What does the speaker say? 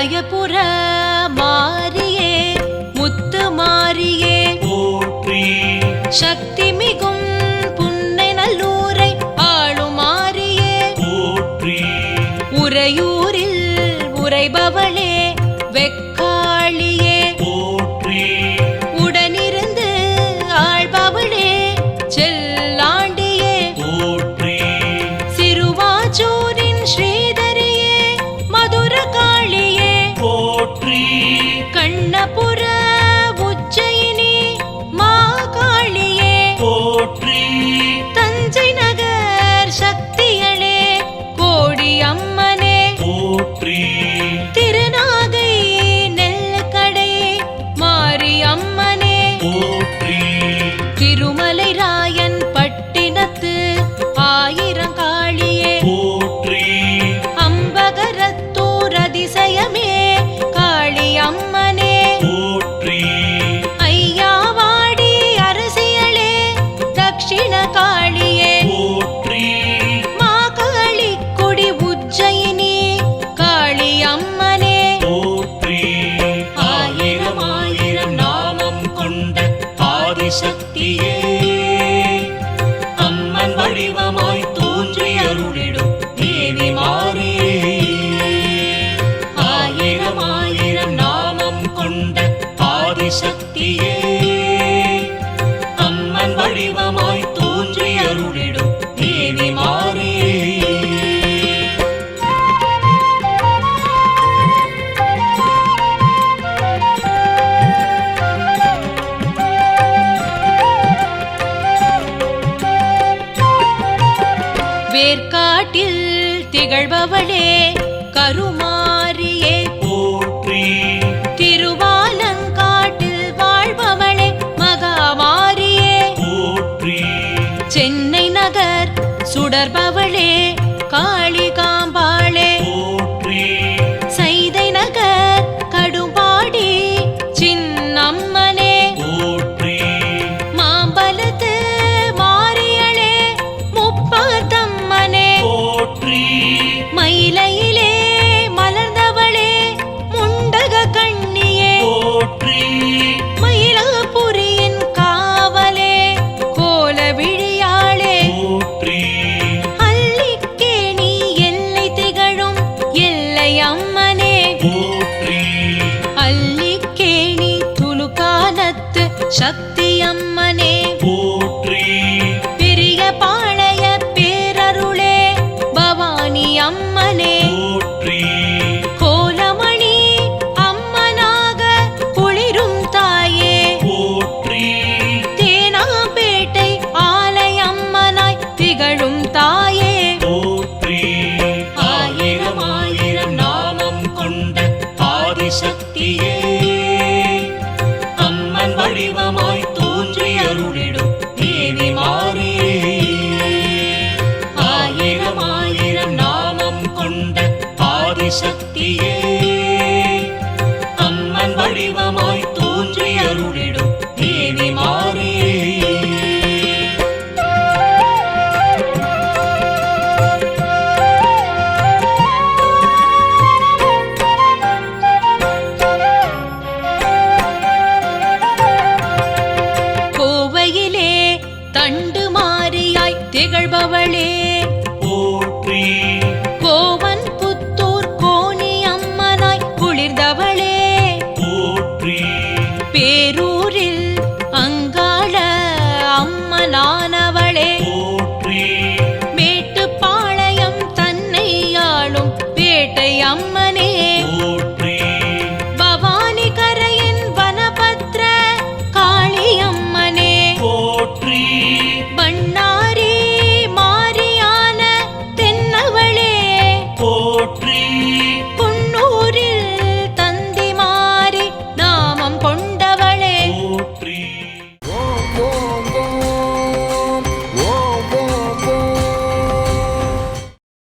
சமயபுர மாரியே முத்து மாரியே போற்றி சக்தி மிகும் புன்னை நல்லூரை ஆளுமாரியே போற்றி உறையூரில் உறைபவளே வெக்காளியே போற்றி உடனிருந்து ஆள்பவளே செல்லாண்டியே போற்றி சிறுவாச்சூரின் ஸ்ரீதரியே மதுர காளியே போற்றி கண்ணபுர உஜ்ஜயினி மாகாளியே போற்றி தஞ்சை நகர் சக்தியளே கோடி அம்மனே போற்றி திருநாகை நெல்லுக்கடை மாரி அம்மனே போற்றி திருமலை ராயன் பட்டினத்து ஆயிரங்காளியே போற்றி அம்பகரத்தூர் அதிசயமே காளி அம்மனே போற்றி ஐயாவாடி அரசியலே தக்ஷிண காளியே போற்றி மாகாளி கொடி உஜ்ஜயினி காளி அம்மனே போற்றி ஆயிரம் ஆயிரம் நாமம் கொண்ட ஆதிசக்தியே அம்மன் வடிவமாய் தோன்றி அருளிடும் தேவி மாரியே ஆயிரம் ஆயிரம் நாமம் கொண்ட ஆதிசக்தியே அம்மன் வடிவமாய் தோன்றி அருளிடும் தேவி மாரியே வேர்க்காட்டில் திகழ்பவளே கருமாரியே போற்றி திருவாலங்காட்டில் வாழ்பவளே மகாமாரியே போற்றி சென்னை நகர் சுடர்பவளே காளிகாம்பாளே போற்றி சைதை நகர் கடும்பாடி சின்னம்மனே போற்றி மாம்பலத்து மாரியளே முப்பாத்தம்மனே போற்றி மயிலையிலே மலர்ந்தவளே முண்டக கண்ணியே போற்றி மயிலாபுரியின் காவலே கோல விழியாளே போற்றி அல்லிக்கேணி எல்லை திகழும் எல்லை அம்மனே போற்றி அல்லிக்கேணி துலுக்கானத்து சக்தி அம்மனே போற்றி பெரிய பாளைய பேரருளே பவானி அம்மனே போற்றி கோலமணி அம்மனாக குளிரும் தாயே போற்றி தேனாம்பேட்டை ஆலயம்மனாய் திகழும் தாயே போற்றி ஆயிரம் ஆயிரம் நாமம் கொண்ட ஆதிசக்தியே அம்மன் வடிவமாய் தோன்றி அருளிடும் தேவி மாரியே ஆயிரம் ஆயிரம் நாமம் கொண்ட ஆதிசக்தியே அம்மன் வடிவமாய் தோன்றி அருளிடும் தேவி மாரியே கோவையிலே தண்டு மாரியாய் திகழ்பவளே போற்றி கோவன் புத்தூர் கோணி அம்மனாய் குளிர்ந்தவளே போற்றி பேரூரில் அங்காள அம்மனானவளே போற்றி மேட்டுப்பாளையம் தன்னை ஆளும் பேட்டை அம்மனே